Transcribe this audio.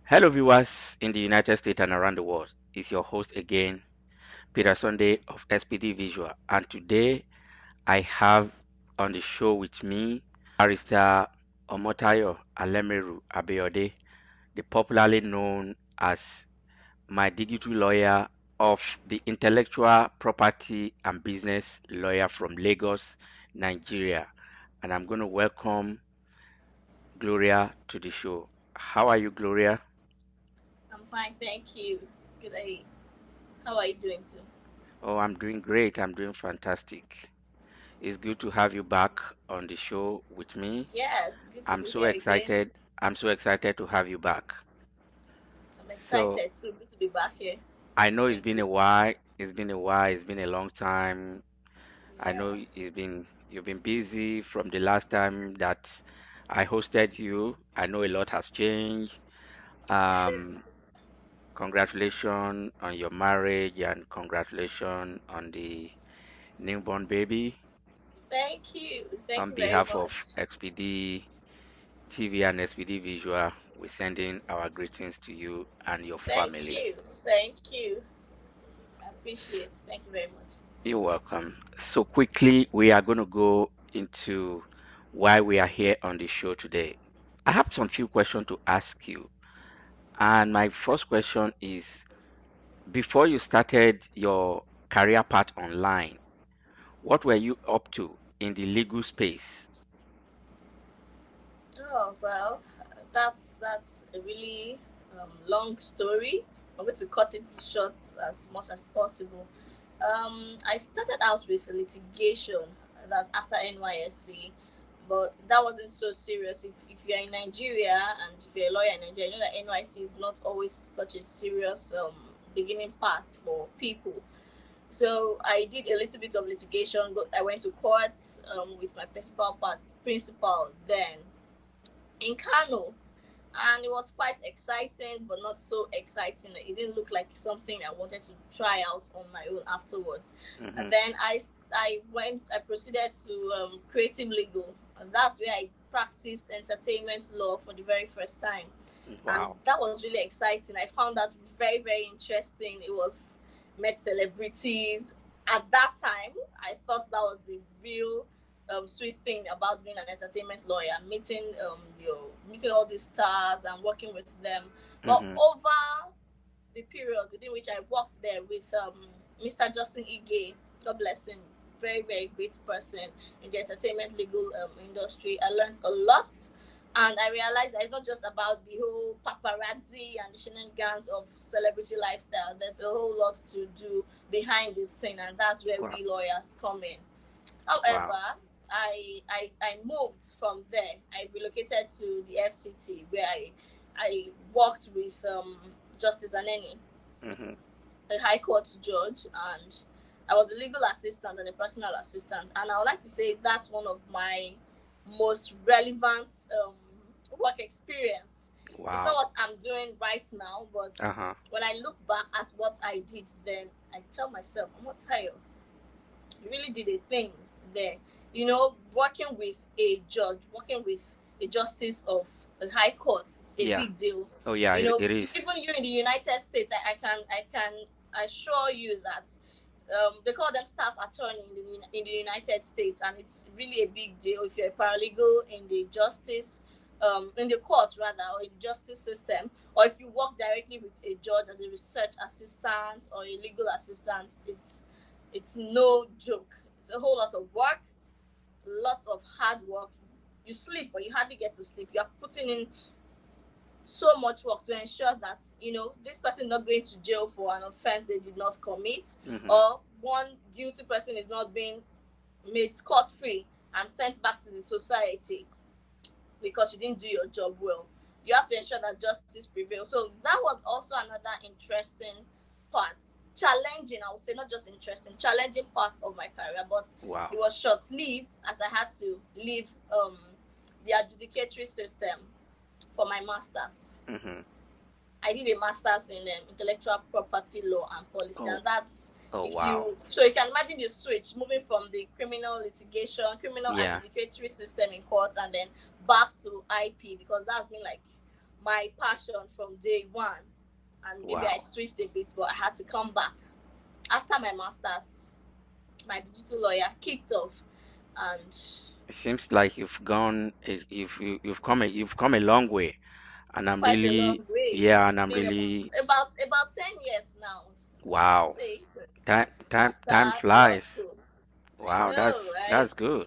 Hello, viewers in the United States and around the world. It's your host again, Peter Sunday of SPD Visual. And today I have on the show with me Barrister Omotayo Alemeru Abeode, the popularly known as Mydigitallawyer of the Intellectual Property and Business Lawyer from Lagos, Nigeria. And I'm going to welcome Gloria to the show. How are you, Gloria? I'm fine, thank you. Good day. How are you doing too? Oh, I'm doing great. I'm doing fantastic. It's good to have you back on the show with me. Yes, good to I'm be so here again. excited. I'm so excited to have you back. I'm So, excited too. Good to be back here. I know it's Thank been you. a while. It's been a while. It's been a long time. I Yeah. know you've been busy from the last time that I hosted you. I know a lot has changed. Um, Congratulations on your marriage and congratulations on the newborn baby. Thank you. Thank On you very behalf much. of XPD TV and SPD Visual, we're sending our greetings to you and your Thank family. you. Thank you. I appreciate it. Thank you very much. You're welcome. So quickly, we are going to go into why we are here on the show today. I have some few questions to ask you. And my first question is, before you started your career path online, what were you up to in the legal space? Oh well, that's a really long story. I'm going to cut it short as much as possible. I started out with litigation. That's after NYSC, but that wasn't so serious. If you're in Nigeria and if you're a lawyer in Nigeria, you know that NYC is not always such a serious beginning path for people. So I did a little bit of litigation. I went to court with my principal then in Kano, and it was quite exciting, but not so exciting. It didn't look like something I wanted to try out on my own afterwards. And Hmm. then I proceeded to creative legal, and that's where I practiced entertainment law for the very first time, and Wow. that was really exciting. I found that very very interesting. It was met celebrities. At that time, I thought that was the real sweet thing about being an entertainment lawyer, meeting all these stars and working with them. But Hmm. over the period within which I worked there with Mr. Justin Ige, God bless him, very very great person in the entertainment legal industry. I learned a lot, and I realized that it's not just about the whole paparazzi and the shenanigans of celebrity lifestyle. There's a whole lot to do behind the scene, and that's where Wow. we lawyers come in. Wow. However, I moved from there. I relocated to the FCT where I worked with Justice Aneni, Hmm. a High Court judge, and I was a legal assistant and a personal assistant. And I would like to say that's one of my most relevant work experience. It's not Wow. what I'm doing right now, but Uh-huh. when I look back at what I did then, I tell myself, I'm not tired. You really did a thing there. Working with a judge, working with a justice of a high court, it's a Yeah. big deal. Oh, yeah, it is. Even you in the United States, I can assure you that they call them staff attorney in the United States, and it's really a big deal if you're a paralegal in the justice, in the court rather, or in the justice system, or if you work directly with a judge as a research assistant or a legal assistant. It's no joke. It's a whole lot of work, lots of hard work. You sleep, but you hardly get to sleep. You are putting in so much work to ensure that this person is not going to jail for an offense they did not commit, Hmm. or one guilty person is not being made scot free and sent back to the society because you didn't do your job well. You have to ensure that justice prevails. So that was also another interesting part. Challenging, I would say, not just interesting, challenging part of my career, but Wow. it was short lived as I had to leave the adjudicatory system for my master's. Hmm. I did a master's in intellectual property law and policy, Oh, and that's oh, if wow. you so you can imagine the switch moving from the criminal Yeah. adjudicatory system in court, and then back to IP, because that's been like my passion from day one. And maybe I Wow. switched a bit, but I had to come back. After my master's, my digital lawyer kicked off, and It seems like you've come a long way, and I'm quite a really, long way. yeah, and It's I'm been really, about 10 years now, I'd wow. say, Time after time law flies. school. I Wow, know, that's right? good.